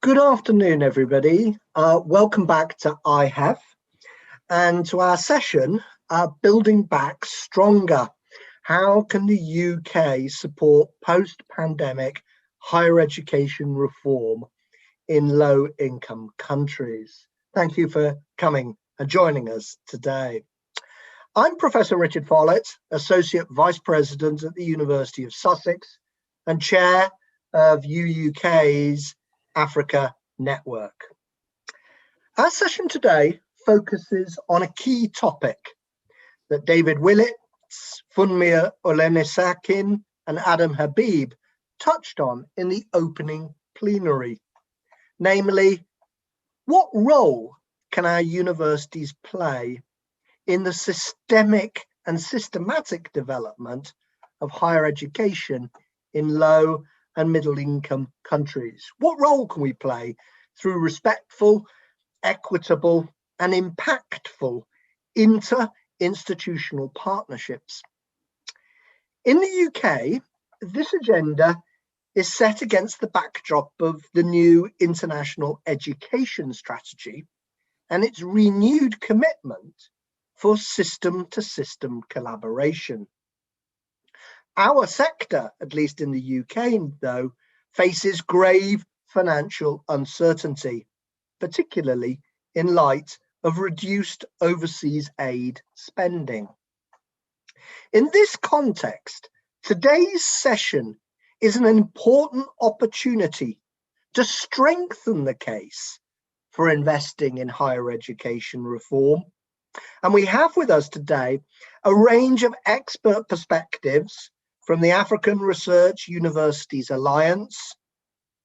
Good afternoon, everybody. Welcome back to IHEF and to our session, Building Back Stronger. How can the UK support post-pandemic higher education reform in low-income countries? Thank you for coming and joining us today. I'm Professor Richard Follett, Associate Vice President at the University of Sussex and Chair of UUK's Africa Network. Our session today focuses on a key topic that David Willetts, Funmi Olenisakin and Adam Habib touched on in the opening plenary, namely, what role can our universities play in the systemic and systematic development of higher education in low and middle income countries? What role can we play through respectful, equitable and impactful inter-institutional partnerships? In the UK, this agenda is set against the backdrop of the new international education strategy and its renewed commitment for system-to-system collaboration. Our sector, at least in the UK, though, faces grave financial uncertainty, particularly in light of reduced overseas aid spending. In this context, today's session is an important opportunity to strengthen the case for investing in higher education reform. And we have with us today a range of expert perspectives from the African Research Universities Alliance,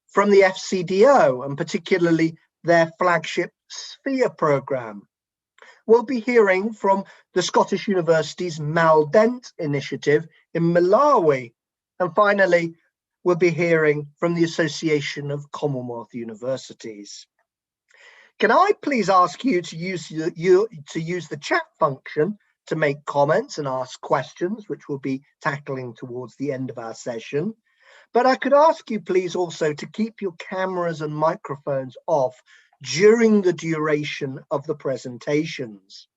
from the FCDO, and particularly their flagship Sphere programme. We'll be hearing from the Scottish University's Mal Dent initiative in Malawi. And finally, we'll be hearing from the Association of Commonwealth Universities. Can I please ask you to use the chat function to make comments and ask questions, which we'll be tackling towards the end of our session. But I could ask you please also to keep your cameras and microphones off during the duration of the presentations.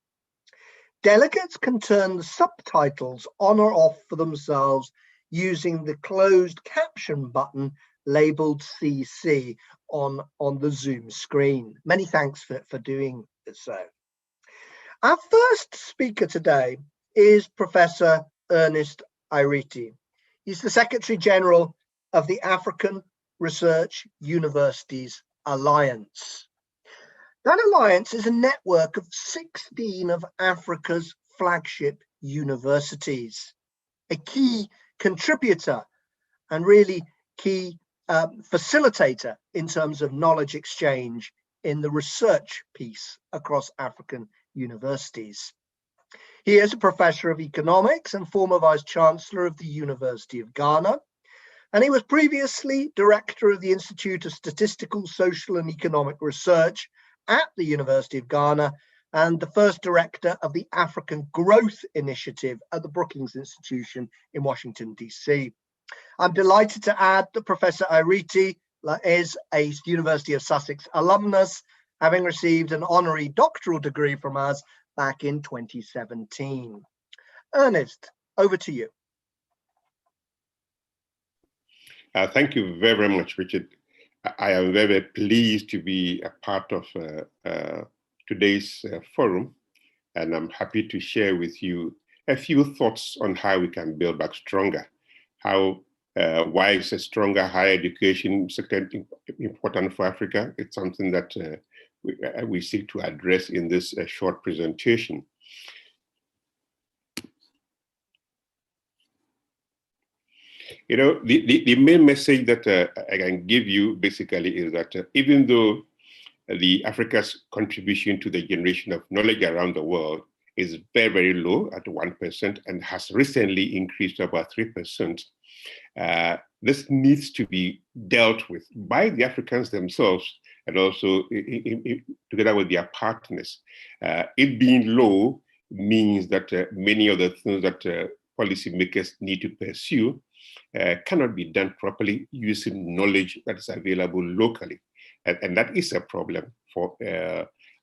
Delegates can turn the subtitles on or off for themselves using the closed caption button labeled CC on the Zoom screen. Many thanks for doing so. Our first speaker today is Professor Ernest Ireti. He's the Secretary General of the African Research Universities Alliance. That alliance is a network of 16 of Africa's flagship universities, a key contributor and really key facilitator in terms of knowledge exchange in the research piece across African universities. He is a professor of economics and former vice chancellor of the University of Ghana, and he was previously director of the Institute of Statistical, Social and Economic Research at the University of Ghana and the first director of the African Growth Initiative at the Brookings Institution in Washington, D.C. I'm delighted to add that Professor Ireti is a University of Sussex alumnus, having received an honorary doctoral degree from us back in 2017. Ernest, over to you. Thank you very, very much, Richard. I am very, very pleased to be a part of today's forum, and I'm happy to share with you a few thoughts on how we can build back stronger, why is a stronger higher education sector important for Africa. It's something that we seek to address in this short presentation. You know, the main message that I can give you basically is that even though Africa's contribution to the generation of knowledge around the world is very, very low at 1% and has recently increased to about 3%, this needs to be dealt with by the Africans themselves and also together with their partners. It being low means that many of the things that policymakers need to pursue cannot be done properly using knowledge that is available locally. And that is a problem for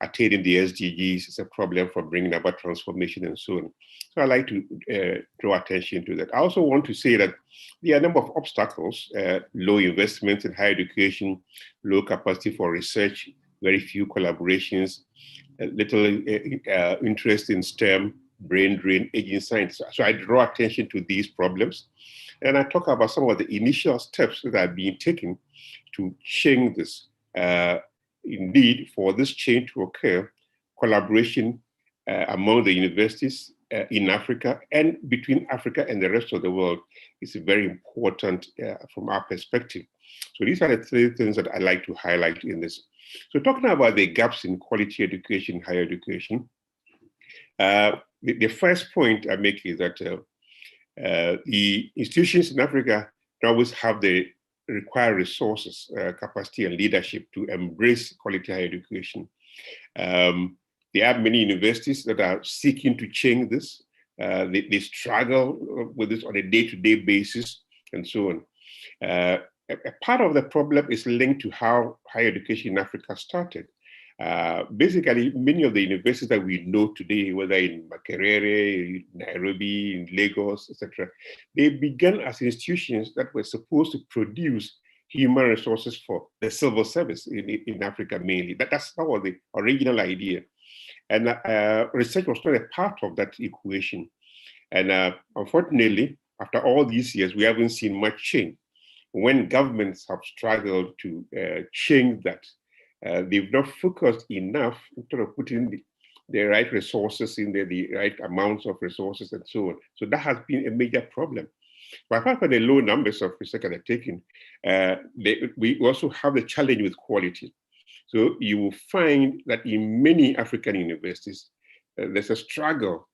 attaining the SDGs. It's a problem for bringing about transformation and so on. So I like to draw attention to that. I also want to say that there are a number of obstacles: low investment in higher education, low capacity for research, very few collaborations, little interest in STEM, brain drain, aging science. So I draw attention to these problems. And I talk about some of the initial steps that are being taken to change this. Indeed, for this change to occur, collaboration among the universities in Africa and between Africa and the rest of the world is very important from our perspective. So these are the three things that I like to highlight in this. So talking about the gaps in quality education, higher education, the first point I make is that the institutions in Africa don't always have the required resources, capacity, and leadership to embrace quality higher education. There are many universities that are seeking to change this. They struggle with this on a day-to-day basis and so on. A part of the problem is linked to how higher education in Africa started. Basically, many of the universities that we know today, whether in Makerere, Nairobi, in Lagos, etc., they began as institutions that were supposed to produce human resources for the civil service in Africa mainly. That's that was the original idea. And research was not a part of that equation. And unfortunately, after all these years, we haven't seen much change. When governments have struggled to change that, they've not focused enough in terms of putting the right resources in there, the right amounts of resources and so on. So that has been a major problem. But apart from the low numbers of research that are taken, we also have the challenge with quality. So you will find that in many African universities, there's a struggle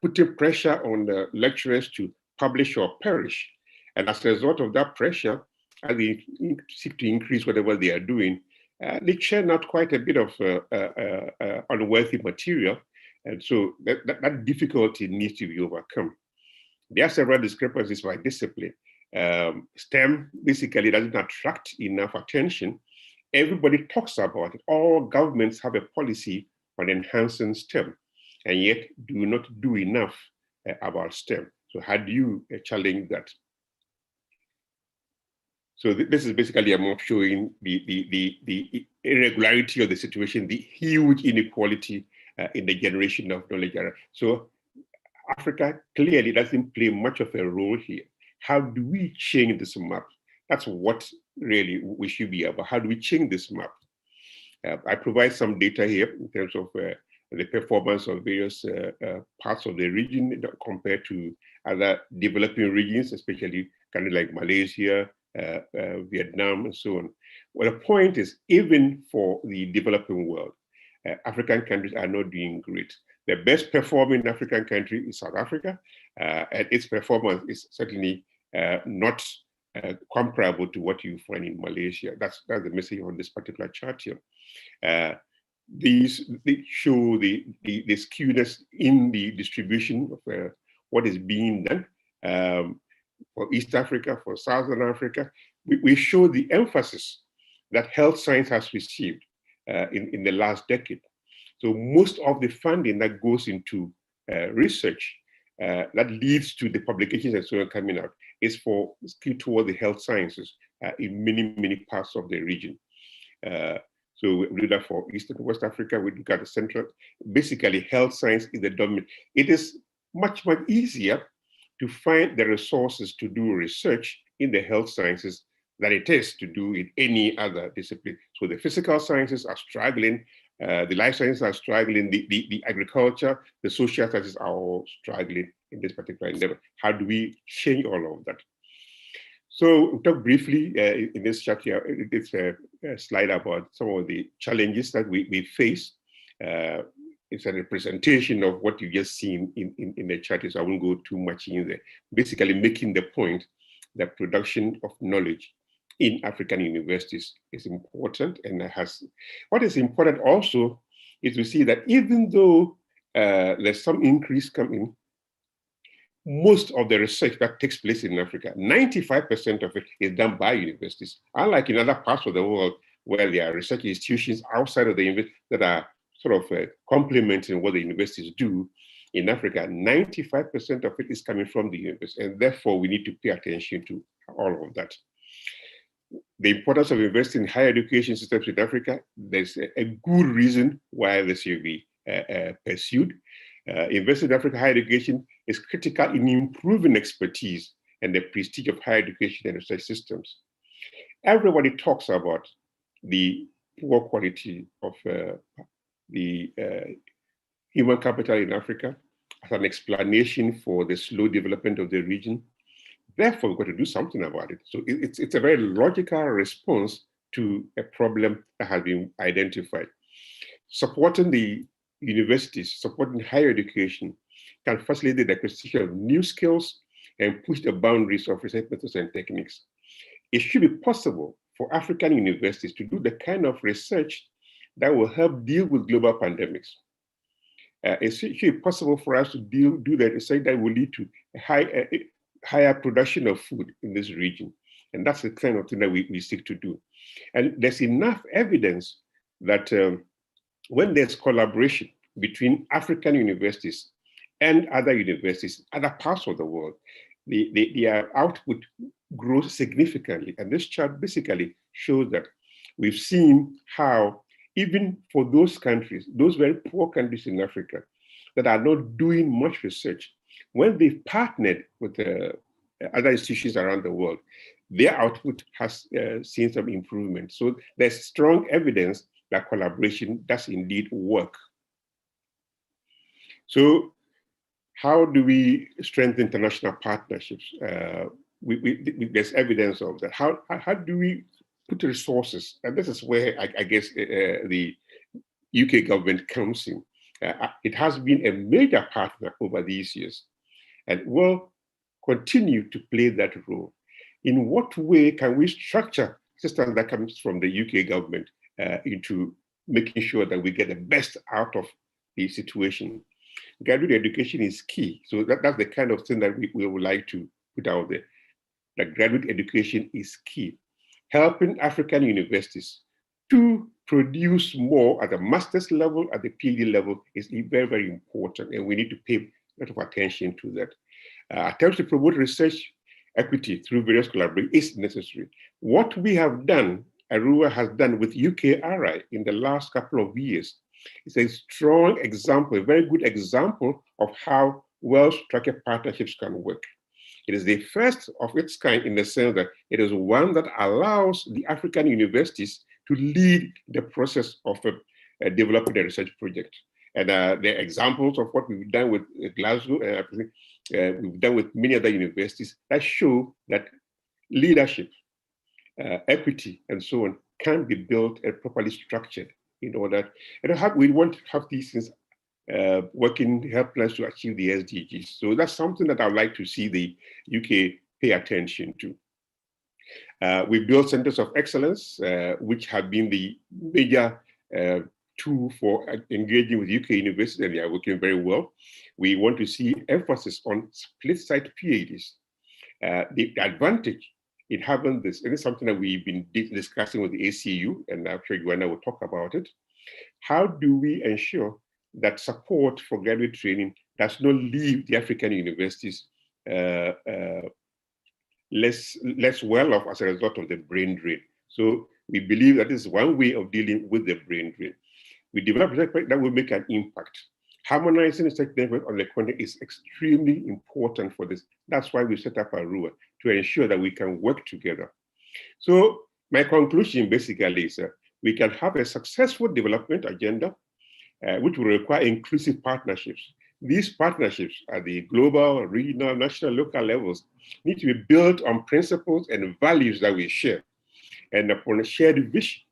putting pressure on the lecturers to publish or perish. And as a result of that pressure, as they seek to increase whatever they are doing, they churn out quite a bit of unworthy material. And so that difficulty needs to be overcome. There are several discrepancies by discipline. STEM basically doesn't attract enough attention. Everybody talks about it. All governments have a policy on enhancing STEM, and yet do not do enough about STEM. So how do you challenge that? So this is basically a map showing the irregularity of the situation, the huge inequality in the generation of knowledge. So Africa clearly doesn't play much of a role here. How do we change this map? That's what really we should be about. How do we change this map? I provide some data here in terms of the performance of various parts of the region compared to other developing regions, especially kind of like Malaysia, Vietnam, and so on. Well, the point is, even for the developing world, African countries are not doing great. The best performing African country is South Africa, and its performance is certainly not comparable to what you find in Malaysia. That's the message on this particular chart here. They show the skewness in the distribution of what is being done for East Africa, for Southern Africa. We show the emphasis that health science has received in the last decade. So most of the funding that goes into research that leads to the publications and so on coming out is for skewed toward the health sciences in many parts of the region. So we do that for East and West Africa. We look at the central. Basically, health science is the dominant. It is much easier to find the resources to do research in the health sciences than it is to do in any other discipline. So the physical sciences are struggling. The life sciences are struggling. The agriculture, the social sciences are all struggling in this particular endeavor. How do we change all of that? So we'll talk briefly in this chart here. It's a slide about some of the challenges that we face. It's a representation of what you've just seen in the chart, so I won't go too much in there. Basically making the point that production of knowledge in African universities is important, and what is important also is to see that even though there's some increase coming, most of the research that takes place in Africa, 95% of it is done by universities. Unlike in other parts of the world where there are research institutions outside of the university that are sort of complementing what the universities do in Africa, 95% of it is coming from the university, and therefore we need to pay attention to all of that. The importance of investing in higher education systems in Africa, there's a good reason why this should be pursued. Investing in Africa higher education is critical in improving expertise and the prestige of higher education and research systems. Everybody talks about the poor quality of the human capital in Africa as an explanation for the slow development of the region. Therefore, we've got to do something about it. So it's a very logical response to a problem that has been identified. Supporting the universities, supporting higher education can facilitate the acquisition of new skills and push the boundaries of research methods and techniques. It should be possible for African universities to do the kind of research that will help deal with global pandemics. It should be possible for us to do the research that will lead to higher production of food in this region. And that's the kind of thing that we seek to do. And there's enough evidence that when there's collaboration between African universities and other universities, other parts of the world, their output grows significantly. And this chart basically shows that we've seen how even for those countries, those very poor countries in Africa that are not doing much research, when they've partnered with other institutions around the world, their output has seen some improvement. So there's strong evidence that collaboration does indeed work. So how do we strengthen international partnerships? There's evidence of that. How do we put resources? And this is where I guess the UK government comes in. It has been a major partner over these years and will continue to play that role. In what way can we structure systems that comes from the UK government into making sure that we get the best out of the situation? Graduate education is key. So that's the kind of thing that we would like to put out there. That graduate education is key. Helping African universities to produce more at the master's level, at the PhD level is very, very important. And we need to pay a lot of attention to that. Attempts to promote research equity through various collaborations is necessary. What we have done, ARUA has done with UKRI in the last couple of years, is a strong example, a very good example of how well-structured partnerships can work. It is the first of its kind in the sense that it is one that allows the African universities to lead the process of developing a research project. And the examples of what we've done with Glasgow, we've done with many other universities that show that leadership, equity, and so on can be built and properly structured in order. And we want to have these things working, help us to achieve the SDGs. So that's something that I'd like to see the UK pay attention to. We built centers of excellence, which have been the major tool for engaging with UK universities, and they are working very well. We want to see emphasis on split-site PhDs. The advantage in having this, and it's something that we've been discussing with the ACU, and I'm sure Joanna will talk about it. How do we ensure that support for graduate training does not leave the African universities less well off as a result of the brain drain? So we believe that this is one way of dealing with the brain drain. We develop research that will make an impact. Harmonizing research network on the content is extremely important for this. That's why we set up ARUA, to ensure that we can work together. So my conclusion basically is we can have a successful development agenda, which will require inclusive partnerships. These partnerships at the global, regional, national, local levels need to be built on principles and values that we share, and upon a shared vision,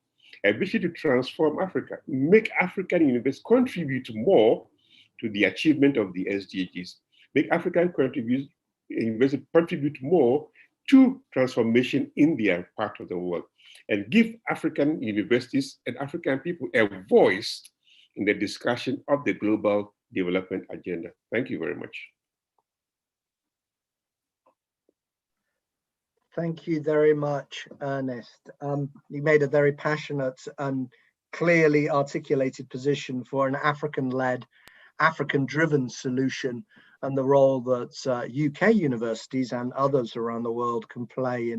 a vision to transform Africa, make African universities contribute more to the achievement of the SDGs, make African universities contribute more to transformation in their part of the world, and give African universities and African people a voice in the discussion of the global development agenda. Thank you very much. Thank you very much, Ernest. You made a very passionate and clearly articulated position for an African-led, African-driven solution, and the role that UK universities and others around the world can play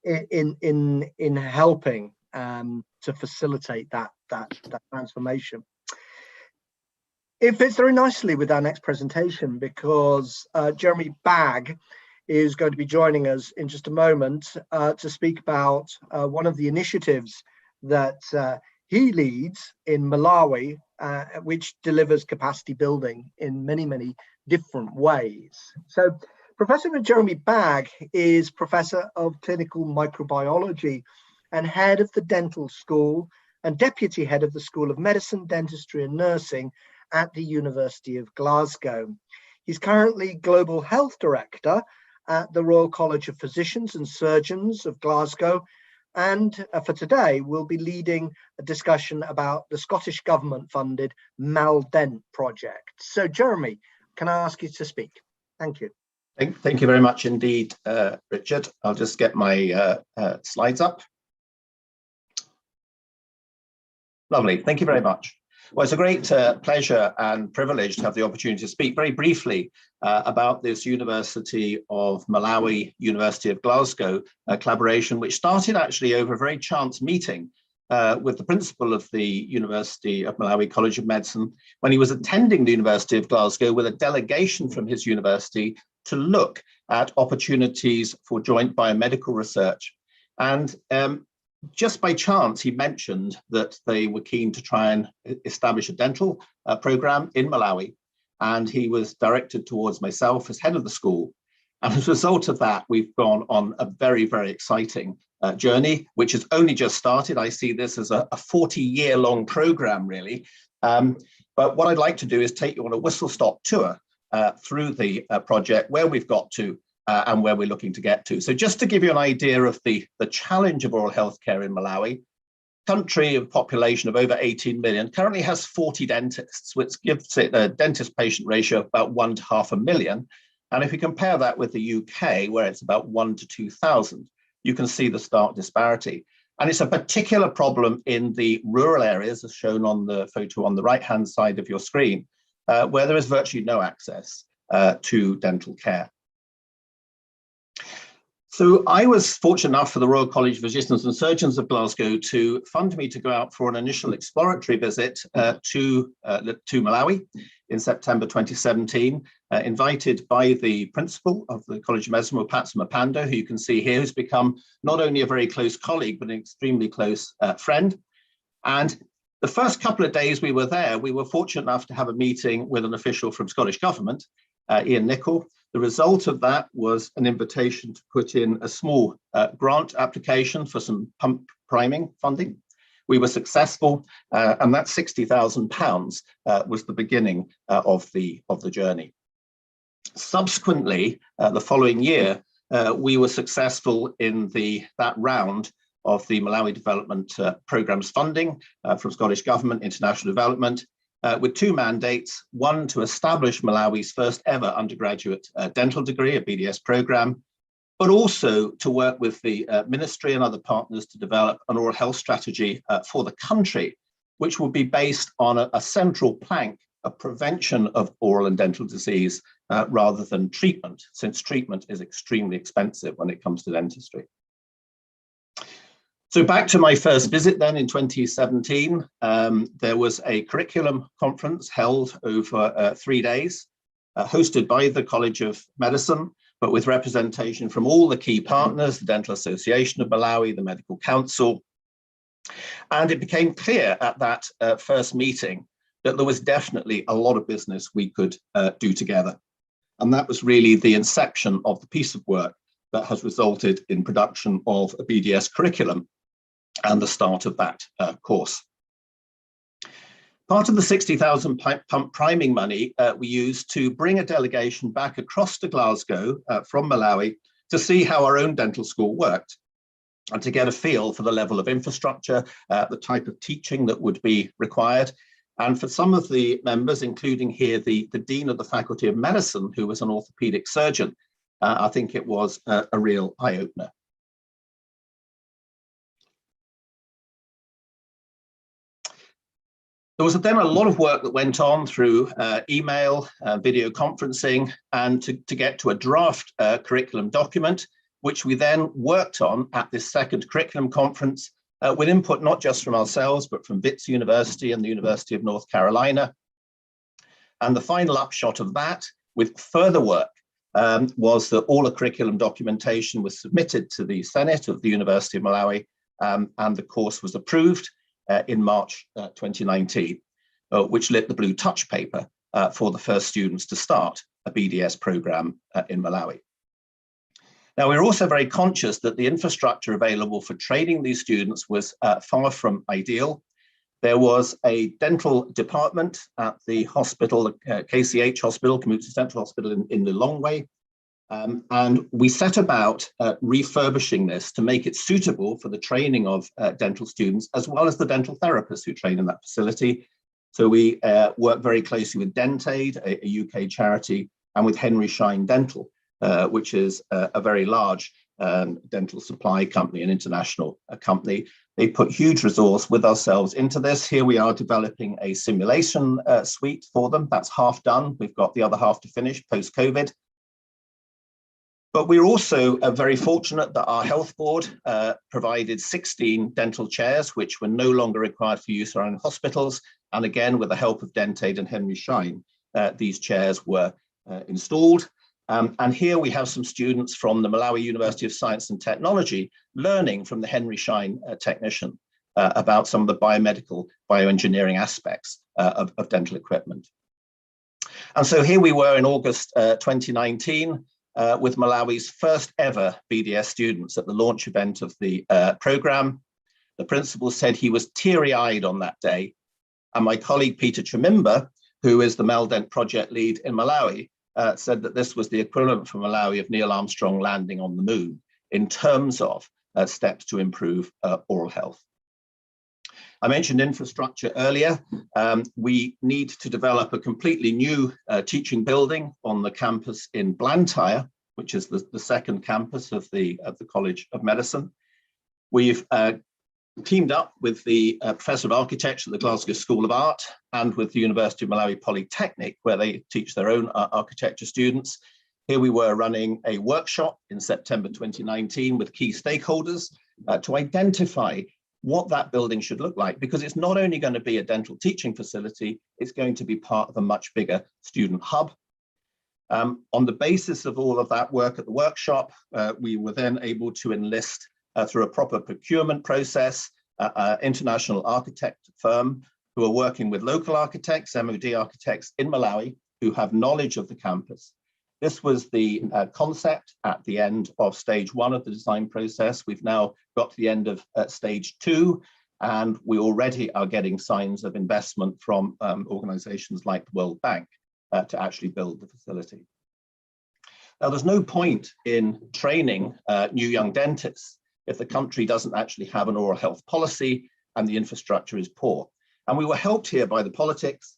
in helping to facilitate that transformation. It fits very nicely with our next presentation, because Jeremy Bagg is going to be joining us in just a moment to speak about one of the initiatives that he leads in Malawi, which delivers capacity building in many, many different ways. So Professor Jeremy Bagg is Professor of Clinical Microbiology and Head of the Dental School and Deputy Head of the School of Medicine, Dentistry and Nursing at the University of Glasgow. He's currently Global Health Director at the Royal College of Physicians and Surgeons of Glasgow, and for today we'll be leading a discussion about the Scottish Government funded MalDent project. So Jeremy, can I ask you to speak? Thank you. Thank you very much indeed, Richard. I'll just get my slides up. Lovely, thank you very much. Well, it's a great pleasure and privilege to have the opportunity to speak very briefly about this University of Malawi, University of Glasgow collaboration, which started actually over a very chance meeting with the principal of the University of Malawi College of Medicine when he was attending the University of Glasgow with a delegation from his university to look at opportunities for joint biomedical research. And just by chance, he mentioned that they were keen to try and establish a dental program in Malawi. And he was directed towards myself as head of the school. And as a result of that, we've gone on a very, very exciting journey, which has only just started. I see this as a 40-year-long program, really. But what I'd like to do is take you on a whistle-stop tour through the project, where we've got to, and where we're looking to get to. So just to give you an idea of the challenge of oral healthcare in Malawi, country of population of over 18 million, currently has 40 dentists, which gives it a dentist-patient ratio of about 1 to 500,000. And if we compare that with the UK, where it's about 1 to 2,000, you can see the stark disparity. And it's a particular problem in the rural areas, as shown on the photo on the right-hand side of your screen, where there is virtually no access to dental care. So I was fortunate enough for the Royal College of Physicians and Surgeons of Glasgow to fund me to go out for an initial exploratory visit to Malawi in September 2017, invited by the principal of the College of Medicine, Patsi Mapando, who you can see here, who's become not only a very close colleague, but an extremely close friend. And the first couple of days we were there, we were fortunate enough to have a meeting with an official from Scottish Government, Ian Nicol. The result of that was an invitation to put in a small grant application for some pump priming funding. We were successful, and that £60,000 was the beginning of the journey. Subsequently, the following year, we were successful in that round of the Malawi Development Programme's funding from Scottish Government, International Development, with 2 mandates: one to establish Malawi's first ever undergraduate dental degree, a BDS program, but also to work with the ministry and other partners to develop an oral health strategy for the country, which will be based on a central plank of prevention of oral and dental disease rather than treatment, since treatment is extremely expensive when it comes to dentistry. So back to my first visit then in 2017, there was a curriculum conference held over 3 days, hosted by the College of Medicine, but with representation from all the key partners, the Dental Association of Malawi, the Medical Council. And it became clear at that first meeting that there was definitely a lot of business we could do together. And that was really the inception of the piece of work that has resulted in production of a BDS curriculum and the start of that course. Part of the 60,000 pump priming money we used to bring a delegation back across to Glasgow from Malawi to see how our own dental school worked and to get a feel for the level of infrastructure, the type of teaching that would be required. And for some of the members, including here the Dean of the Faculty of Medicine, who was an orthopedic surgeon, I think it was a real eye-opener. There was then a lot of work that went on through email, video conferencing, and to get to a draft curriculum document, which we then worked on at this second curriculum conference with input not just from ourselves, but from Wits University and the University of North Carolina. And the final upshot of that, with further work, was that all the curriculum documentation was submitted to the Senate of the University of Malawi, and the course was approved in March 2019, which lit the blue touch paper for the first students to start a BDS program in Malawi. Now, we're also very conscious that the infrastructure available for training these students was far from ideal. There was a dental department at the hospital, KCH Hospital, Community Central Hospital in Lilongwe, and we set about refurbishing this to make it suitable for the training of dental students, as well as the dental therapists who train in that facility. So we work very closely with DentAid, a UK charity, and with Henry Schein Dental, which is a very large dental supply company, an international company. They put huge resource with ourselves into this. Here we are developing a simulation suite for them. That's half done. We've got the other half to finish post-COVID. But we're also very fortunate that our health board provided 16 dental chairs, which were no longer required for use around hospitals. And again, with the help of DentAid and Henry Schein, these chairs were installed. And here we have some students from the Malawi University of Science and Technology learning from the Henry Schein technician about some of the biomedical, bioengineering aspects of dental equipment. And so here we were in August 2019 with Malawi's first ever BDS students at the launch event of the program. The principal said he was teary-eyed on that day. And my colleague, Peter Chimimba, who is the MELDENT project lead in Malawi, said that this was the equivalent for Malawi of Neil Armstrong landing on the moon in terms of steps to improve oral health. I mentioned infrastructure earlier. We need to develop a completely new teaching building on the campus in Blantyre, which is the second campus of the College of Medicine. We've teamed up with the Professor of Architecture at the Glasgow School of Art and with the University of Malawi Polytechnic, where they teach their own architecture students. Here we were running a workshop in September 2019 with key stakeholders to identify what that building should look like, because it's not only going to be a dental teaching facility, it's going to be part of a much bigger student hub. On the basis of all of that work at the workshop, we were then able to enlist through a proper procurement process, international architect firm who are working with local architects, MOD architects in Malawi, who have knowledge of the campus. This was the concept at the end of stage 1 of the design process. We've now got to the end of stage 2, and we already are getting signs of investment from organizations like the World Bank to actually build the facility. Now, there's no point in training new young dentists if the country doesn't actually have an oral health policy and the infrastructure is poor. And we were helped here by the politics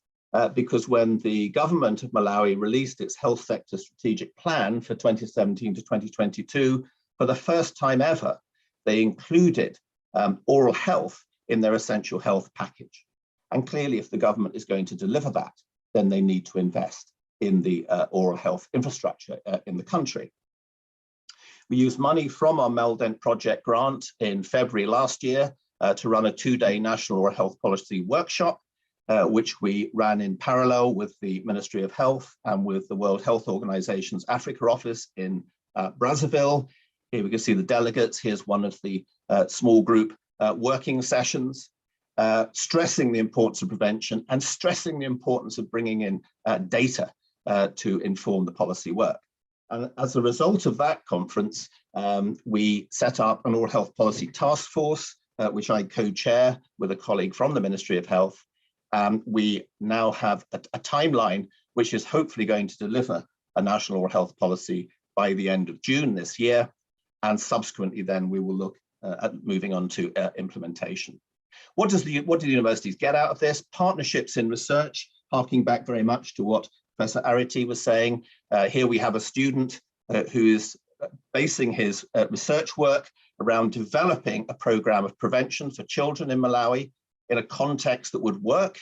because when the government of Malawi released its health sector strategic plan for 2017 to 2022, for the first time ever, they included oral health in their essential health package. And clearly, if the government is going to deliver that, then they need to invest in the oral health infrastructure in the country. We used money from our MELDENT project grant in February last year to run a 2-day national oral health policy workshop, which we ran in parallel with the Ministry of Health and with the World Health Organization's Africa office in Brazzaville. Here we can see the delegates. Here's one of the small group working sessions, stressing the importance of prevention and stressing the importance of bringing in data to inform the policy work. And as a result of that conference, we set up an oral health policy task force, which I co-chair with a colleague from the Ministry of Health. We now have a timeline, which is hopefully going to deliver a national oral health policy by the end of June this year. And subsequently, then we will look at moving on to implementation. What do the universities get out of this? Partnerships in research, harking back very much to what Professor Arity was saying. Here we have a student who is basing his research work around developing a program of prevention for children in Malawi in a context that would work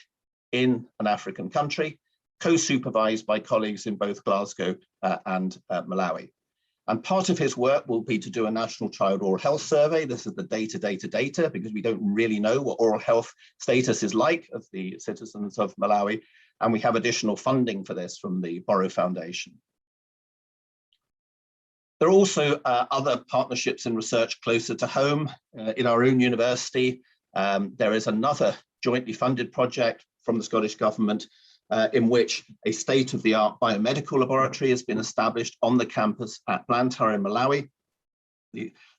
in an African country, co-supervised by colleagues in both Glasgow and Malawi. And part of his work will be to do a national child oral health survey. This is the data, because we don't really know what oral health status is like of the citizens of Malawi. And we have additional funding for this from the Borrow Foundation. There are also other partnerships in research closer to home. In our own university, there is another jointly funded project from the Scottish Government in which a state-of-the-art biomedical laboratory has been established on the campus at Blantyre in Malawi.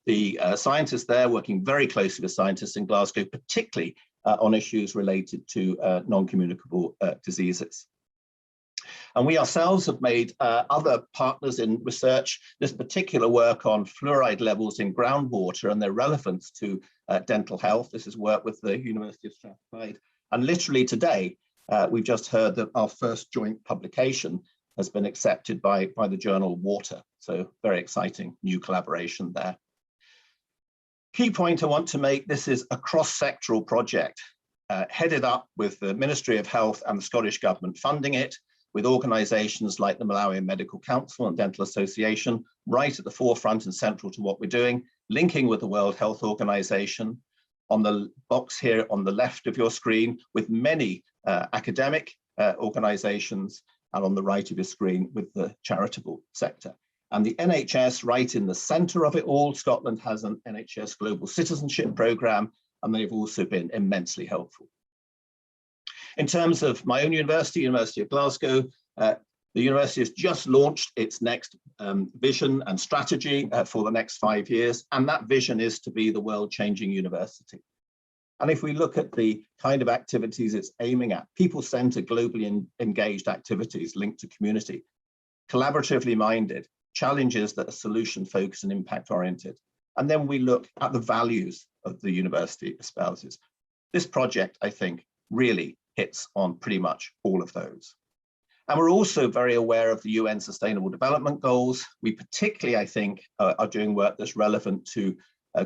The scientists there working very closely with scientists in Glasgow, particularly on issues related to non-communicable diseases. And we ourselves have made other partners in research, this particular work on fluoride levels in groundwater and their relevance to dental health. This is work with the University of Strathclyde. And literally today, we've just heard that our first joint publication has been accepted by the journal Water. So very exciting new collaboration there. Key point I want to make, this is a cross-sectoral project headed up with the Ministry of Health and the Scottish Government funding it, with organisations like the Malawian Medical Council and Dental Association right at the forefront and central to what we're doing, linking with the World Health Organization. On the box here on the left of your screen, with many academic organisations, and on the right of your screen with the charitable sector. And the NHS right in the centre of it all. Scotland has an NHS Global Citizenship Programme, and they've also been immensely helpful. In terms of my own university, University of Glasgow, the university has just launched its next vision and strategy for the next 5 years, and that vision is to be the world-changing university. And if we look at the kind of activities it's aiming at, people-centered, globally engaged activities linked to community, collaboratively minded, challenges that are solution-focused and impact-oriented. And then we look at the values of the university espouses. This project, I think, really hits on pretty much all of those. And we're also very aware of the UN Sustainable Development Goals. We particularly, I think, are doing work that's relevant to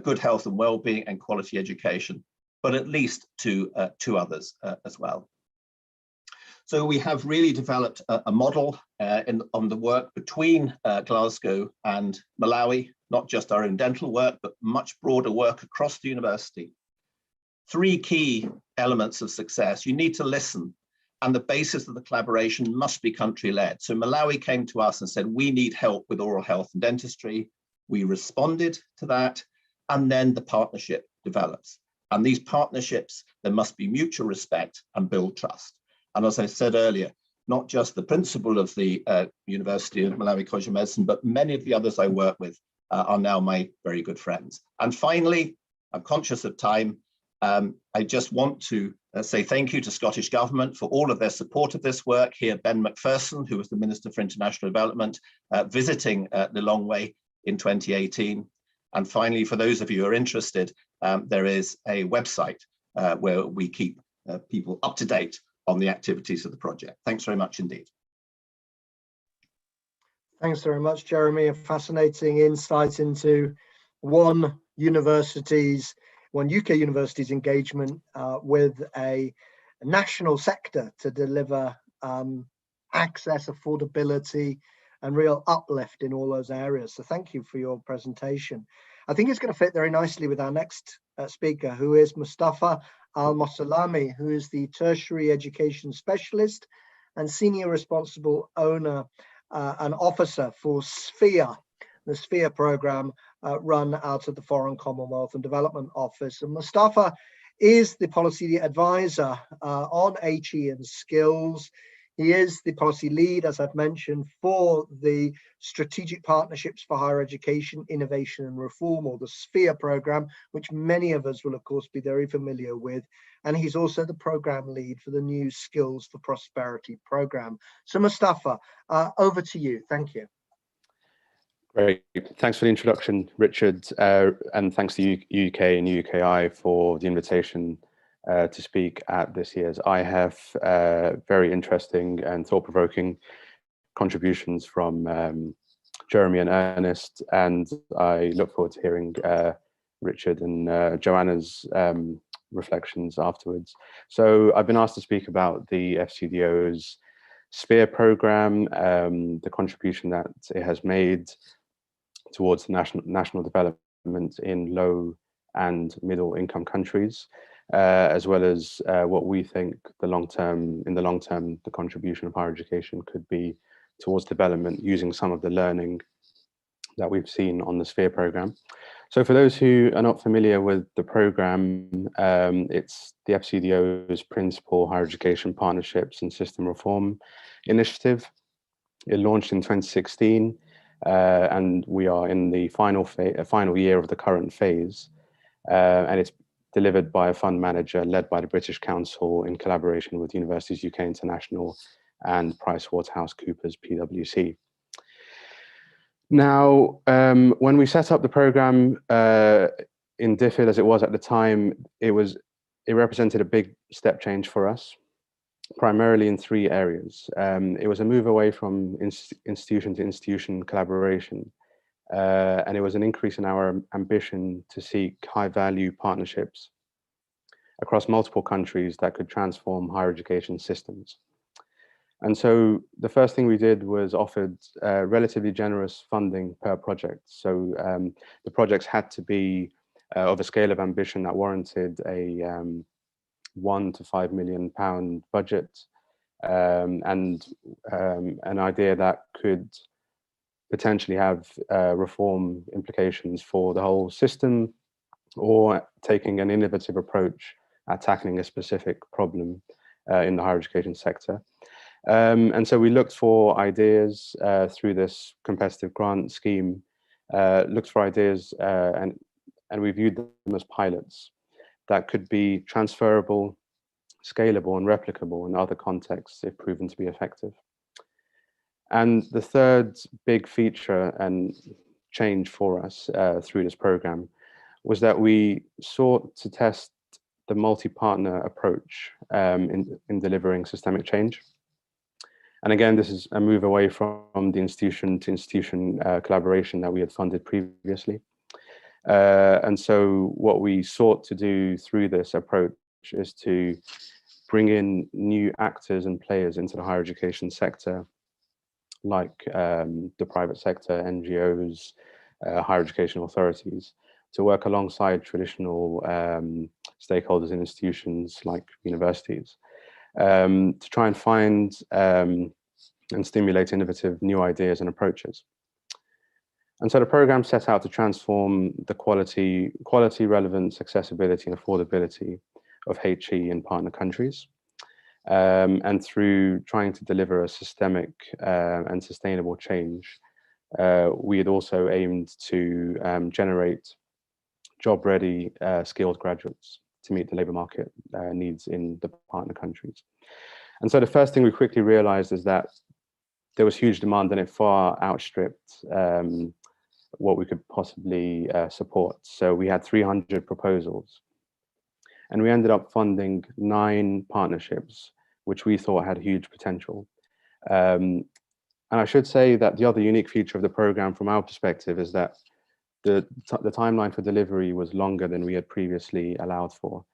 good health and well-being and quality education, but at least to others as well. So we have really developed a model on the work between Glasgow and Malawi, not just our own dental work, but much broader work across the university. 3 key elements of success. You need to listen, and the basis of the collaboration must be country-led. So Malawi came to us and said, we need help with oral health and dentistry. We responded to that, and then the partnership develops. And these partnerships, there must be mutual respect and build trust. And as I said earlier, not just the principal of the University of Malawi College of Medicine, but many of the others I work with are now my very good friends. And finally, I'm conscious of time. I just want to say thank you to Scottish Government for all of their support of this work. Here, Ben McPherson, who was the Minister for International Development, visiting Lilongwe in 2018. And finally, for those of you who are interested, there is a website where we keep people up to date on the activities of the project. Thanks very much indeed. Thanks very much, Jeremy. A fascinating insight into one UK university's engagement with a national sector to deliver access, affordability, and real uplift in all those areas. So thank you for your presentation. I think it's going to fit very nicely with our next speaker, who is Mustafa Al-Mosalami, who is the Tertiary Education Specialist and Senior Responsible Owner and Officer for SPHERE, the SPHERE program run out of the Foreign, Commonwealth and Development Office. And Mustafa is the policy advisor on HE and skills. He is the policy lead, as I've mentioned, for the Strategic Partnerships for Higher Education, Innovation and Reform, or the SPHERE program, which many of us will, of course, be very familiar with. And he's also the program lead for the new Skills for Prosperity program. So Mustafa, over to you. Thank you. Great. Thanks for the introduction, Richard, and thanks to UK and UKI for the invitation to speak at this year's IHEF. Very interesting and thought-provoking contributions from Jeremy and Ernest, and I look forward to hearing Richard and Joanna's reflections afterwards. So I've been asked to speak about the FCDO's SPHERE program, the contribution that it has made towards the national development in low and middle income countries, as well as what we think in the long term, the contribution of higher education could be towards development using some of the learning that we've seen on the SPHERE program. So for those who are not familiar with the program, it's the FCDO's Principal Higher Education Partnerships and System Reform Initiative. It launched in 2016, and we are in the final year of the current phase, and it's delivered by a fund manager led by the British Council in collaboration with Universities UK International and PricewaterhouseCoopers PwC. Now, when we set up the program in DFID as it was at the time, it represented a big step change for us, primarily in 3 areas. It was a move away from institution to institution collaboration, and it was an increase in our ambition to seek high-value partnerships across multiple countries that could transform higher education systems. And so the first thing we did was offered relatively generous funding per project. So the projects had to be of a scale of ambition that warranted a £1 to £5 million budget, and an idea that could potentially have reform implications for the whole system, or taking an innovative approach at tackling a specific problem in the higher education sector. And so we looked for ideas through this competitive grant scheme, looked for ideas and we viewed them as pilots that could be transferable, scalable and replicable in other contexts if proven to be effective. And the third big feature and change for us through this program was that we sought to test the multi-partner approach in delivering systemic change. And again, this is a move away from the institution to institution collaboration that we had funded previously. And so what we sought to do through this approach is to bring in new actors and players into the higher education sector, like the private sector, NGOs, higher education authorities, to work alongside traditional stakeholders in institutions like universities, to try and find and stimulate innovative new ideas and approaches. And so the program set out to transform the quality, relevance, accessibility and affordability of HE in partner countries. And through trying to deliver a systemic and sustainable change, we had also aimed to generate job-ready, skilled graduates to meet the labour market needs in the partner countries. And so the first thing we quickly realised is that there was huge demand, and it far outstripped what we could possibly support. So we had 300 proposals, and we ended up funding 9 partnerships, which we thought had huge potential. And I should say that the other unique feature of the program from our perspective is that the timeline for delivery was longer than we had previously allowed for.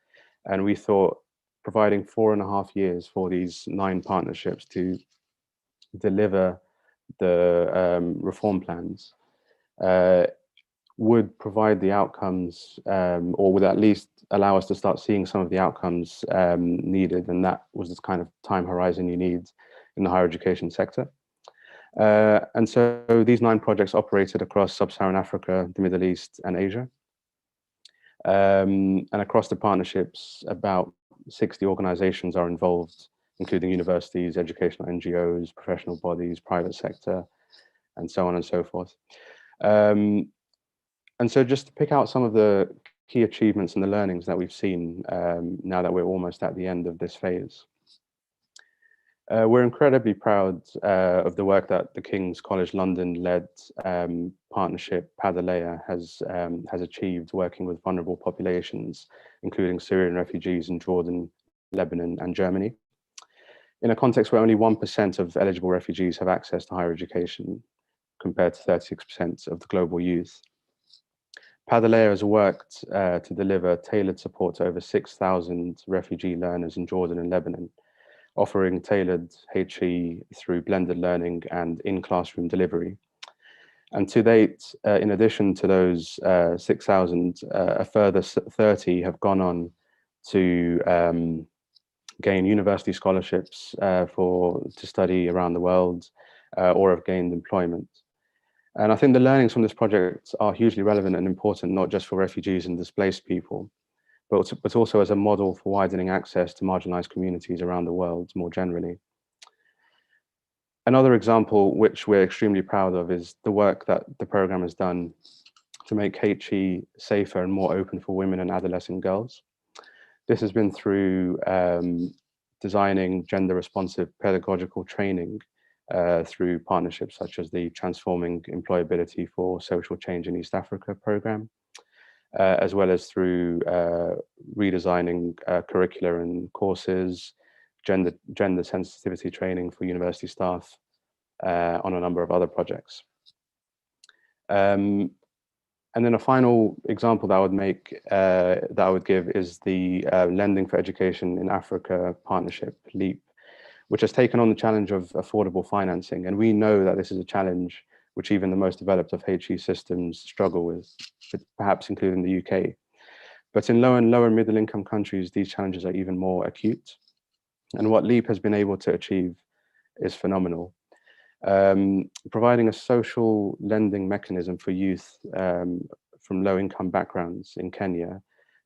And we thought providing 4.5 years for these 9 partnerships to deliver the reform plans would provide the outcomes, or would at least allow us to start seeing some of the outcomes needed. And that was the kind of time horizon you need in the higher education sector. And so these 9 projects operated across Sub-Saharan Africa, the Middle East and Asia. And across the partnerships, about 60 organizations are involved, including universities, educational NGOs, professional bodies, private sector, and so on and so forth. And so just to pick out some of the key achievements and the learnings that we've seen now that we're almost at the end of this phase. We're incredibly proud of the work that the King's College London-led partnership Padalea has achieved, working with vulnerable populations, including Syrian refugees in Jordan, Lebanon, and Germany, in a context where only 1% of eligible refugees have access to higher education, compared to 36% of the global youth. Padalea has worked to deliver tailored support to over 6,000 refugee learners in Jordan and Lebanon, offering tailored HE through blended learning and in-classroom delivery. And to date, in addition to those 6,000, a further 30 have gone on to gain university scholarships to study around the world, or have gained employment. And I think the learnings from this project are hugely relevant and important, not just for refugees and displaced people, but also as a model for widening access to marginalized communities around the world more generally. Another example, which we're extremely proud of, is the work that the program has done to make HE safer and more open for women and adolescent girls. This has been through designing gender-responsive pedagogical training through partnerships such as the Transforming Employability for Social Change in East Africa program, as well as through redesigning curricula and courses, gender sensitivity training for university staff, on a number of other projects. And then a final example that I would give is the Lending for Education in Africa partnership, LEAP, which has taken on the challenge of affordable financing. And we know that this is a challenge which even the most developed of HE systems struggle with, perhaps including the UK. But in lower and lower middle income countries, these challenges are even more acute. And what LEAP has been able to achieve is phenomenal. Providing a social lending mechanism for youth from low income backgrounds in Kenya,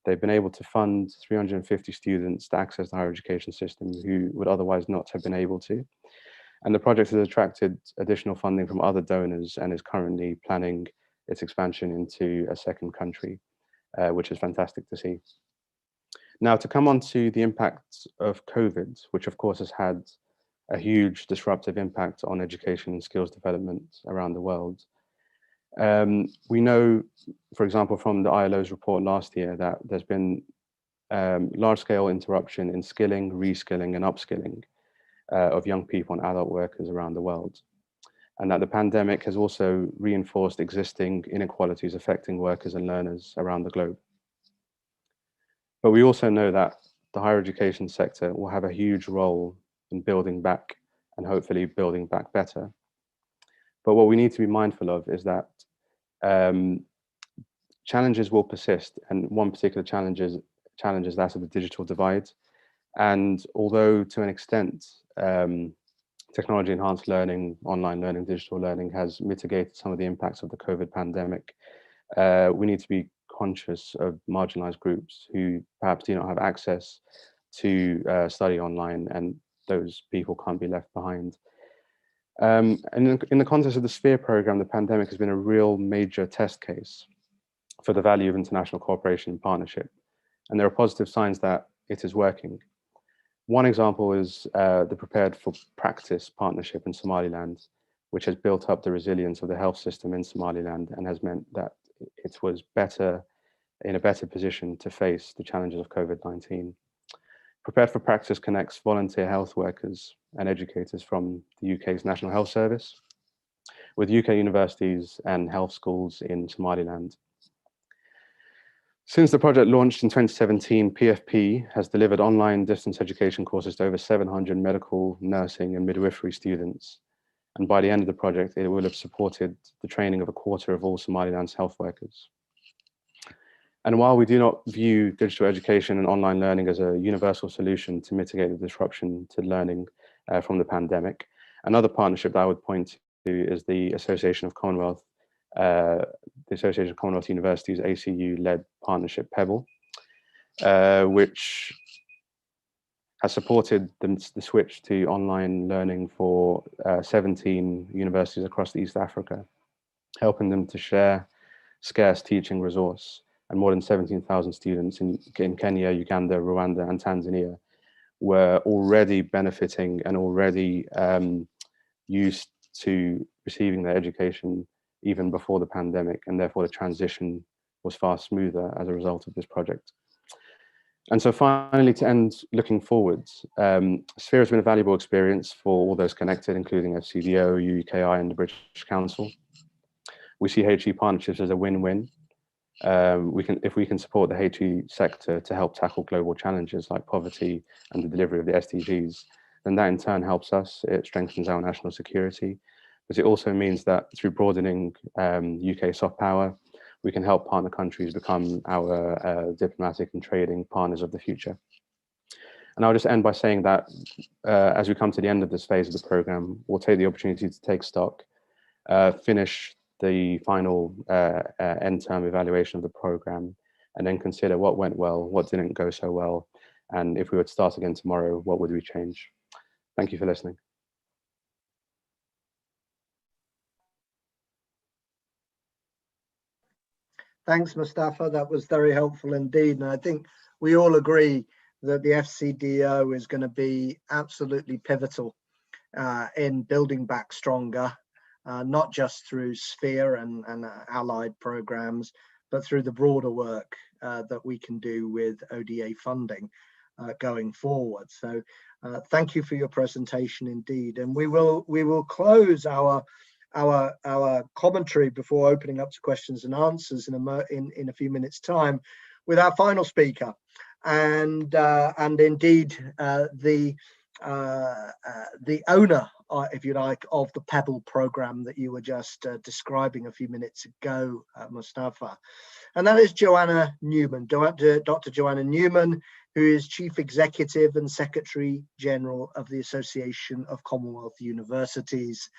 they've been able to fund 350 students to access the higher education system who would otherwise not have been able to. And the project has attracted additional funding from other donors and is currently planning its expansion into a second country, which is fantastic to see. Now, to come on to the impacts of COVID, which of course has had a huge disruptive impact on education and skills development around the world. We know, for example, from the ILO's report last year that there's been large-scale interruption in skilling, reskilling, and upskilling of young people and adult workers around the world. And that the pandemic has also reinforced existing inequalities affecting workers and learners around the globe. But we also know that the higher education sector will have a huge role in building back and hopefully building back better. But what we need to be mindful of is that challenges will persist, and one particular challenge is that of the digital divide. And although to an extent, technology enhanced learning, online learning, digital learning has mitigated some of the impacts of the COVID pandemic, we need to be conscious of marginalized groups who perhaps do not have access to study online, and those people can't be left behind. And in the context of the SPHERE program, the pandemic has been a real major test case for the value of international cooperation and partnership. And there are positive signs that it is working. One example is the Prepared for Practice partnership in Somaliland, which has built up the resilience of the health system in Somaliland and has meant that it was in a better position to face the challenges of COVID-19. Prepared for Practice connects volunteer health workers and educators from the UK's National Health Service with UK universities and health schools in Somaliland. Since the project launched in 2017, PFP has delivered online distance education courses to over 700 medical, nursing, and midwifery students. And by the end of the project, it will have supported the training of a quarter of all Somaliland's health workers. And while we do not view digital education and online learning as a universal solution to mitigate the disruption to learning from the pandemic, another partnership that I would point to is the Association of Commonwealth Universities ACU-led partnership Pebble, which has supported the switch to online learning for 17 universities across East Africa, helping them to share scarce teaching resource. And more than 17,000 students in Kenya, Uganda, Rwanda, and Tanzania were already benefiting and already used to receiving their education even before the pandemic, and therefore the transition was far smoother as a result of this project. And so finally, to end looking forwards, SPHERE has been a valuable experience for all those connected, including FCDO, UKI, and the British Council. We see HE partnerships as a win-win. If we can support the Haiti sector to help tackle global challenges like poverty and the delivery of the SDGs, then that in turn helps us. It strengthens our national security, but it also means that through broadening UK soft power, we can help partner countries become our diplomatic and trading partners of the future. And I'll just end by saying that as we come to the end of this phase of the programme, we'll take the opportunity to take stock, finish the final end-term evaluation of the programme, and then consider what went well, what didn't go so well, and if we were to start again tomorrow, what would we change? Thank you for listening. Thanks, Mustafa. That was very helpful indeed. And I think we all agree that the FCDO is going to be absolutely pivotal in building back stronger, not just through Sphere and allied programs, but through the broader work that we can do with ODA funding going forward. So thank you for your presentation indeed. And we will close our commentary before opening up to questions and answers in a few minutes' time with our final speaker, and indeed the owner, if you like, of the Pebble program that you were just describing a few minutes ago, Mustafa, and that is Joanna Newman, Dr. Joanna Newman, who is Chief Executive and Secretary General of the Association of Commonwealth Universities,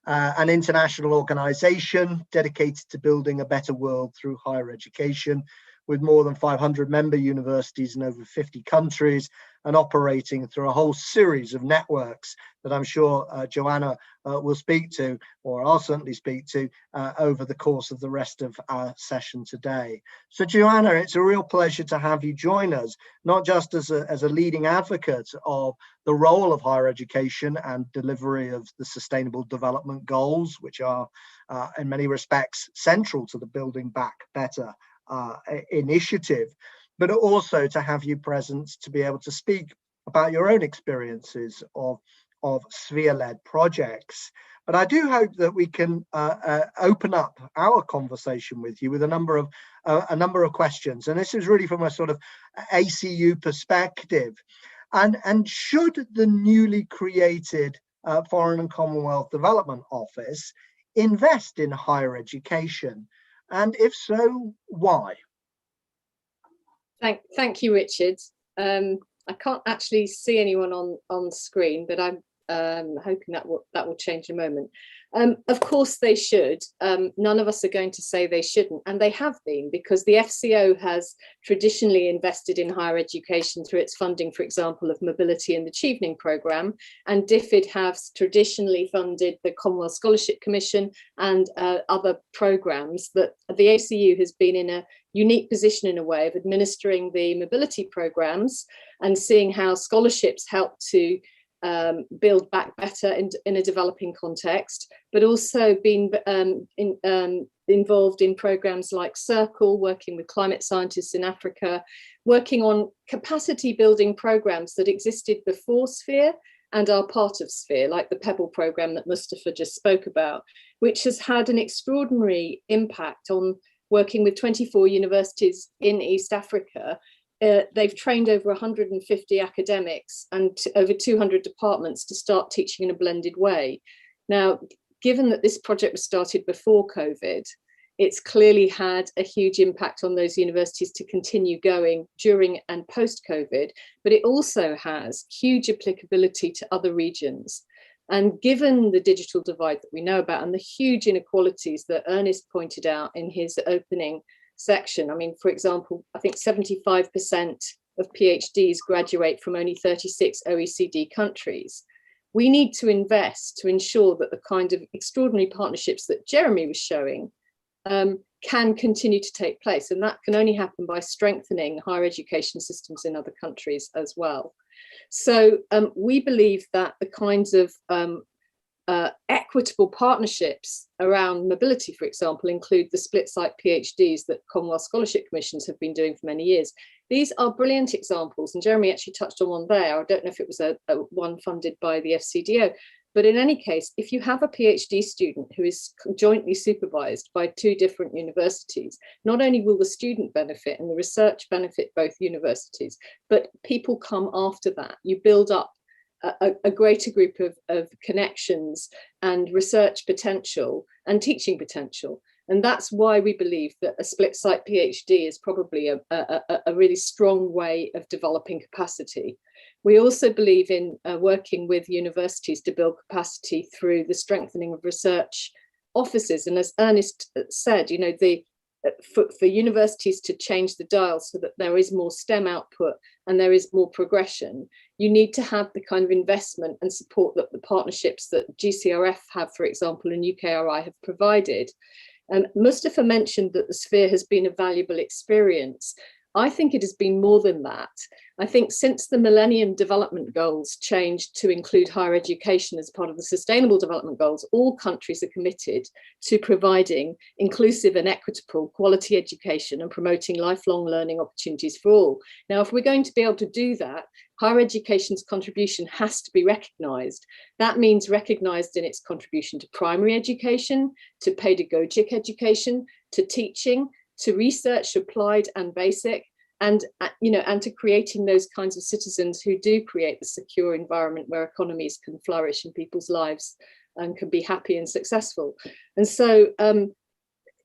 an international organisation dedicated to building a better world through higher education, with more than 500 member universities in over 50 countries, and operating through a whole series of networks that I'm sure Joanna will speak to, or I'll certainly speak to, over the course of the rest of our session today. So Joanna, it's a real pleasure to have you join us, not just as a leading advocate of the role of higher education and delivery of the Sustainable Development Goals, which are in many respects central to the Building Back Better initiative, but also to have you present to be able to speak about your own experiences of Sphere-led projects. But I do hope that we can open up our conversation with you with a number of questions, and this is really from a sort of ACU perspective. And should the newly created Foreign and Commonwealth Development Office invest in higher education? And if so, why? Thank you, Richard. I can't actually see anyone on screen, but I'm hoping that will change in a moment. Of course they should. None of us are going to say they shouldn't, and they have been, because the FCO has traditionally invested in higher education through its funding, for example, of Mobility and the Chevening Programme, and DFID has traditionally funded the Commonwealth Scholarship Commission and other programmes. That the ACU has been in a unique position in a way of administering the mobility programmes and seeing how scholarships help to build back better in a developing context, but also been involved in programs like Circle, working with climate scientists in Africa, working on capacity building programs that existed before Sphere and are part of Sphere, like the Pebble program that Mustafa just spoke about, which has had an extraordinary impact on working with 24 universities in East Africa. They've trained over 150 academics and over 200 departments to start teaching in a blended way. Now, given that this project was started before COVID, it's clearly had a huge impact on those universities to continue going during and post-COVID, but it also has huge applicability to other regions. And given the digital divide that we know about and the huge inequalities that Ernest pointed out in his opening section. I mean, for example, I think 75% of PhDs graduate from only 36 OECD countries. We need to invest to ensure that the kind of extraordinary partnerships that Jeremy was showing can continue to take place. And that can only happen by strengthening higher education systems in other countries as well. So we believe that the kinds of equitable partnerships around mobility, for example, include the split site PhDs that Commonwealth Scholarship Commissions have been doing for many years. These are brilliant examples, and Jeremy actually touched on one there. I don't know if it was one funded by the FCDO, But in any case, if you have a PhD student who is jointly supervised by 2 different universities, not only will the student benefit and the research benefit both universities, but people come after that. You build up a greater group of connections and research potential and teaching potential. And that's why we believe that a split site PhD is probably a really strong way of developing capacity. We also believe in working with universities to build capacity through the strengthening of research offices. And as Ernest said, you know, for universities to change the dial so that there is more STEM output and there is more progression, you need to have the kind of investment and support that the partnerships that GCRF have, for example, and UKRI have provided. And Mustafa mentioned that the Sphere has been a valuable experience. I think it has been more than that. I think since the Millennium Development Goals changed to include higher education as part of the Sustainable Development Goals, all countries are committed to providing inclusive and equitable quality education and promoting lifelong learning opportunities for all. Now, if we're going to be able to do that, higher education's contribution has to be recognised. That means recognised in its contribution to primary education, to pedagogic education, to teaching, to research applied and basic, and and to creating those kinds of citizens who do create the secure environment where economies can flourish and people's lives and can be happy and successful. And so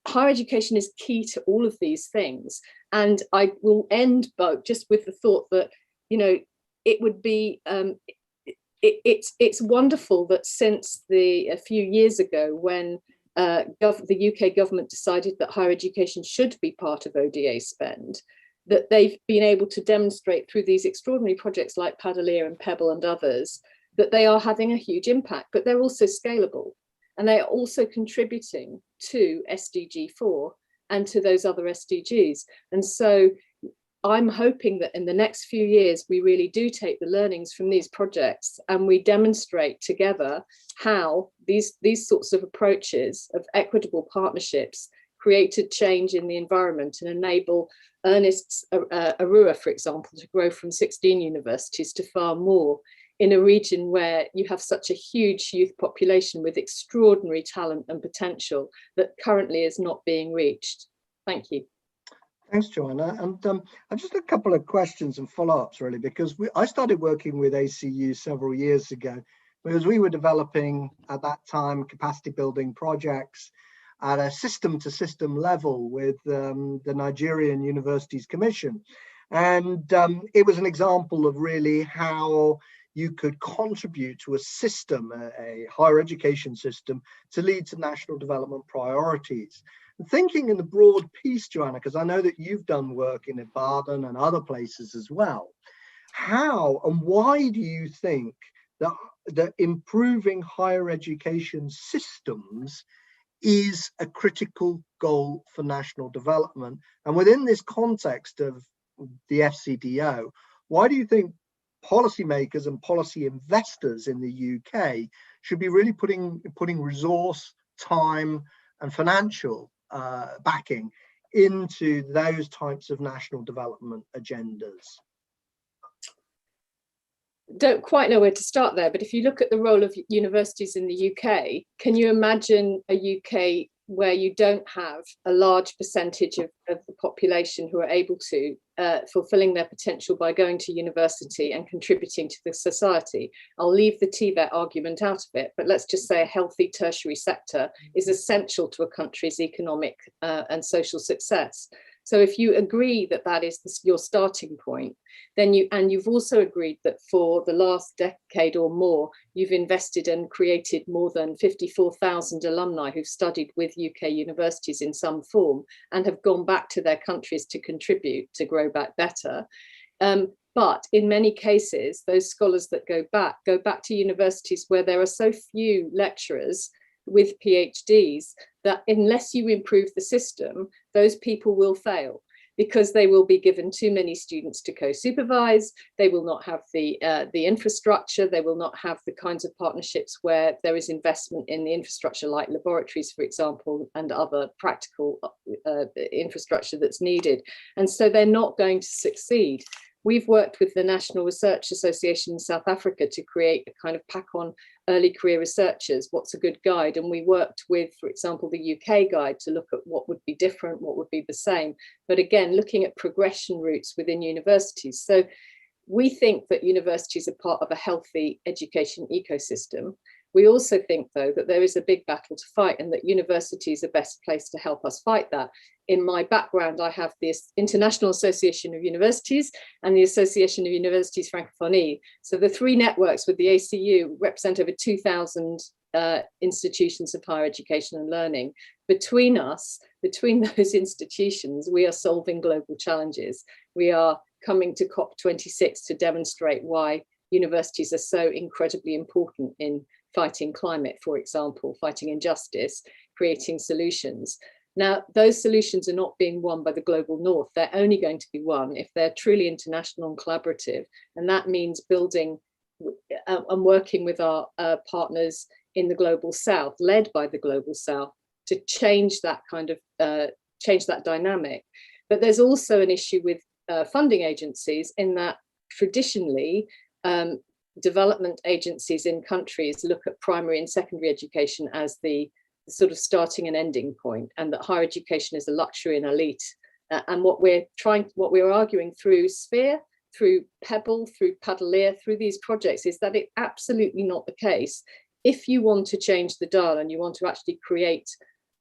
higher education is key to all of these things. And I will end just with the thought that, you know, it would be it's wonderful that since a few years ago, when the UK government decided that higher education should be part of ODA spend, that they've been able to demonstrate through these extraordinary projects like Padalea and Pebble and others, that they are having a huge impact, but they're also scalable. And they are also contributing to SDG 4 and to those other SDGs. And so I'm hoping that in the next few years, we really do take the learnings from these projects and we demonstrate together how these sorts of approaches of equitable partnerships created change in the environment and enable Ernest's Arua, for example, to grow from 16 universities to far more in a region where you have such a huge youth population with extraordinary talent and potential that currently is not being reached. Thank you. Thanks, Joanna. And I've just a couple of questions and follow-ups, really, because I started working with ACU several years ago because we were developing, at that time, capacity building projects at a system-to-system level with the Nigerian Universities Commission. And it was an example of really how you could contribute to a system, a higher education system, to lead to national development priorities. Thinking in the broad piece, Joanna, because I know that you've done work in Ibadan and other places as well, how and why do you think that improving higher education systems is a critical goal for national development? And within this context of the FCDO, why do you think policymakers and policy investors in the UK should be really putting resource, time, and financial backing into those types of national development agendas? Don't quite know where to start there, but if you look at the role of universities in the UK, can you imagine a UK where you don't have a large percentage of the population who are able to fulfilling their potential by going to university and contributing to the society? I'll leave the TVET argument out of it, but let's just say a healthy tertiary sector is essential to a country's economic and social success. So if you agree that that is your starting point, then you've also agreed that for the last decade or more, you've invested and created more than 54,000 alumni who've studied with UK universities in some form and have gone back to their countries to contribute to grow back better. But in many cases, those scholars that go back to universities where there are so few lecturers with PhDs that unless you improve the system, those people will fail because they will be given too many students to co-supervise. They will not have the infrastructure. They will not have the kinds of partnerships where there is investment in the infrastructure like laboratories, for example, and other practical infrastructure that's needed. And so they're not going to succeed. we've worked with the National Research Association in South Africa to create a kind of pack on early career researchers, what's a good guide. And we worked with, for example, the UK guide to look at what would be different, what would be the same. But again, looking at progression routes within universities. So we think that universities are part of a healthy education ecosystem. We also think, though, that there is a big battle to fight and that universities are best placed to help us fight that. In my background, I have the International Association of Universities and the Association of Universities Francophonie. So the three networks with the ACU represent over 2,000 institutions of higher education and learning. Between us, between those institutions, we are solving global challenges. We are coming to COP26 to demonstrate why universities are so incredibly important in fighting climate, for example, fighting injustice, creating solutions. Now, those solutions are not being won by the global north. They're only going to be won if they're truly international and collaborative. And that means building and working with our partners in the global south, led by the global south, to change that kind of, change that dynamic. But there's also an issue with funding agencies in that traditionally, development agencies in countries look at primary and secondary education as the sort of starting and ending point, and that higher education is a luxury and elite. And what we're arguing through Sphere, through Pebble, through Padaleer, through these projects is that it's absolutely not the case. If you want to change the dial and you want to actually create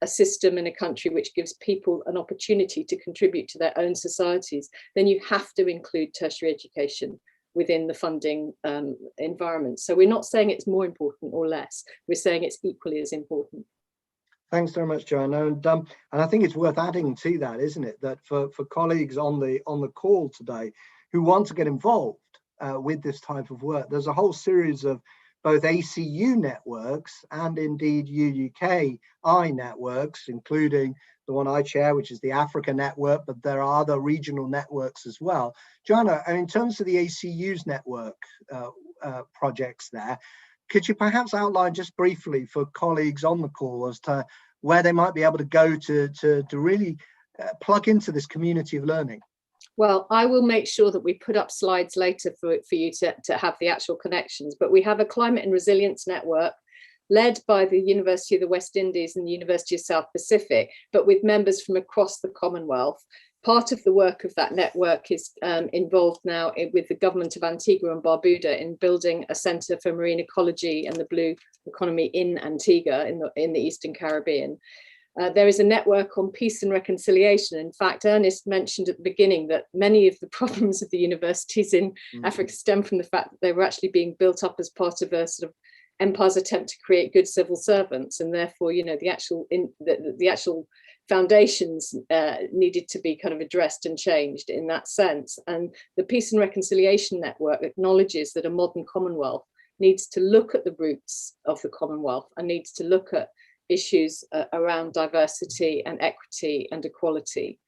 a system in a country which gives people an opportunity to contribute to their own societies, then you have to include tertiary education within the funding environment. So we're not saying it's more important or less, we're saying it's equally as important. Thanks very much, Joanna. And I think it's worth adding to that, isn't it, that for colleagues on the call today who want to get involved with this type of work, there's a whole series of both ACU networks and indeed UUKI networks, including the one I chair, which is the Africa network, but there are other regional networks as well. Joanna, in terms of the ACU's network projects there, could you perhaps outline just briefly for colleagues on the call as to where they might be able to go to really plug into this community of learning? Well, I will make sure that we put up slides later for you to have the actual connections, but we have a climate and resilience network led by the University of the West Indies and the University of South Pacific, but with members from across the Commonwealth. Part of the work of that network is involved now with the government of Antigua and Barbuda in building a centre for marine ecology and the blue economy in Antigua in the Eastern Caribbean. There is a network on peace and reconciliation. In fact, Ernest mentioned at the beginning that many of the problems of the universities in Africa stem from the fact that they were actually being built up as part of a sort of empire's attempt to create good civil servants, and therefore, you know, the actual foundations needed to be kind of addressed and changed in that sense. And the Peace and Reconciliation Network acknowledges that a modern Commonwealth needs to look at the roots of the Commonwealth and needs to look at issues around diversity and equity and equality.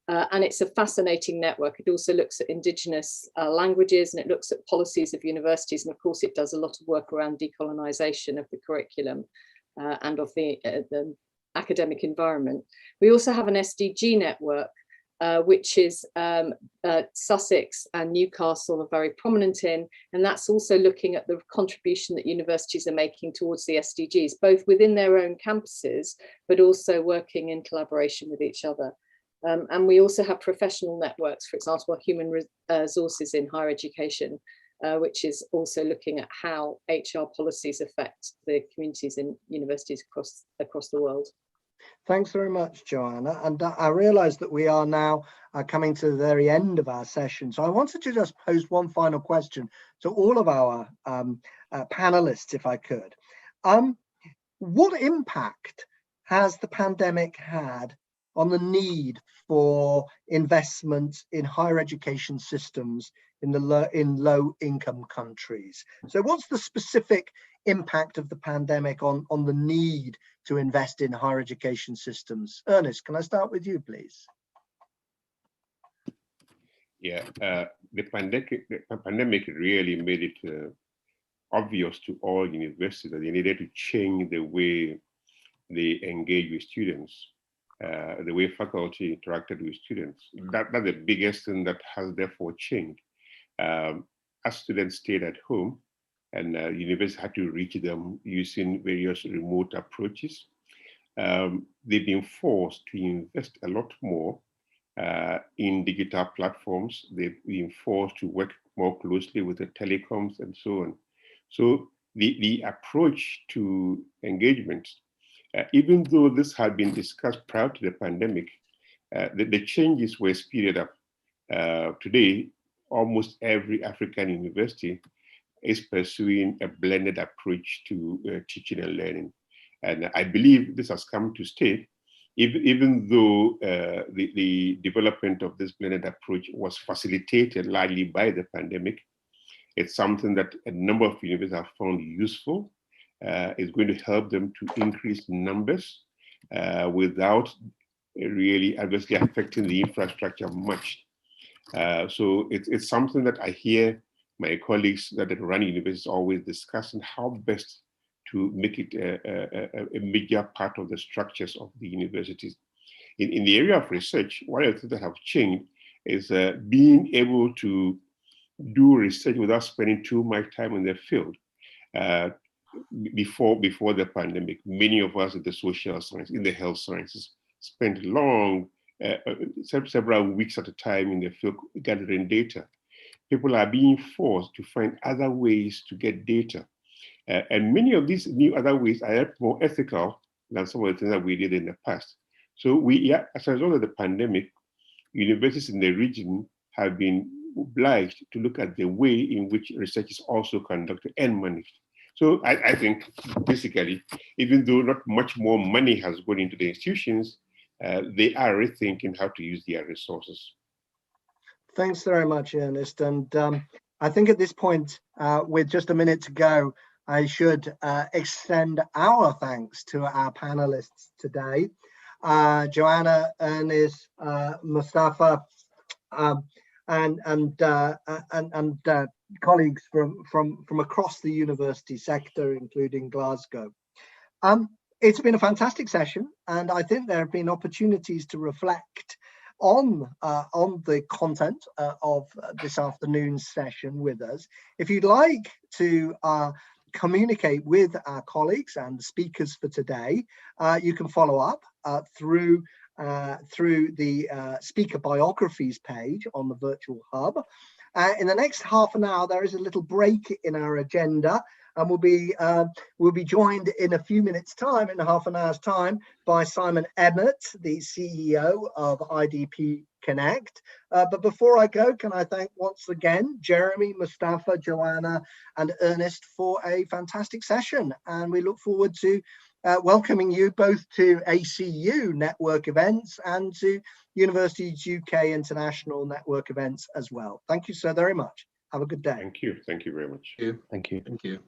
And it's a fascinating network. It also looks at Indigenous languages, and it looks at policies of universities. And of course, it does a lot of work around decolonisation of the curriculum and of the academic environment. We also have an SDG network, which is Sussex and Newcastle are very prominent in, and that's also looking at the contribution that universities are making towards the SDGs, both within their own campuses, but also working in collaboration with each other. And we also have professional networks, for example, human resources in higher education, which is also looking at how HR policies affect the communities in universities across the world. Thanks very much, Joanna. And I realise that we are now coming to the very end of our session. So I wanted to just pose one final question to all of our panelists, if I could. What impact has the pandemic had on the need for investment in higher education systems in low-income countries? So what's the specific impact of the pandemic on the need to invest in higher education systems? Ernest, can I start with you, please? Yeah, the pandemic really made it obvious to all universities that they needed to change the way they engage with students, the way faculty interacted with students. That's the biggest thing that has therefore changed. as students stayed at home, and universities had to reach them using various remote approaches. They've been forced to invest a lot more in digital platforms. They've been forced to work more closely with the telecoms and so on. So the approach to engagement, even though this had been discussed prior to the pandemic, the changes were speeded up. Today, almost every African university is pursuing a blended approach to teaching and learning. And I believe this has come to stay, even though the development of this blended approach was facilitated largely by the pandemic. It's something that a number of universities have found useful. It's going to help them to increase numbers without really adversely affecting the infrastructure much. So it's something that I hear my colleagues that run universities always discussing how best to make it a major part of the structures of the universities. In the area of research, one of the things that have changed is being able to do research without spending too much time in the field. Before the pandemic, many of us in the social science, in the health sciences, spent long, several weeks at a time in the field gathering data. People are being forced to find other ways to get data. And many of these new other ways are more ethical than some of the things that we did in the past. So as a result of the pandemic, universities in the region have been obliged to look at the way in which research is also conducted and managed. So I think basically, even though not much more money has gone into the institutions, they are rethinking how to use their resources. Thanks very much, Ernest. And I think at this point, with just a minute to go, I should extend our thanks to our panelists today. Joanna, Ernest, Mustafa, and colleagues from across the university sector, including Glasgow. It's been a fantastic session, and I think there have been opportunities to reflect on the content of this afternoon's session with us. If you'd like to communicate with our colleagues and the speakers for today, you can follow up through the speaker biographies page on the virtual hub. In the next half an hour, there is a little break in our agenda, and we'll be joined in a few minutes' time, in half an hour's time, by Simon Emmett, the CEO of IDP Connect. But before I go, can I thank once again Jeremy, Mustafa, Joanna, and Ernest for a fantastic session, and we look forward to welcoming you both to ACU network events and to Universities UK International network events as well. Thank you so very much. Have a good day. Thank you. Thank you very much. Thank you. Thank you.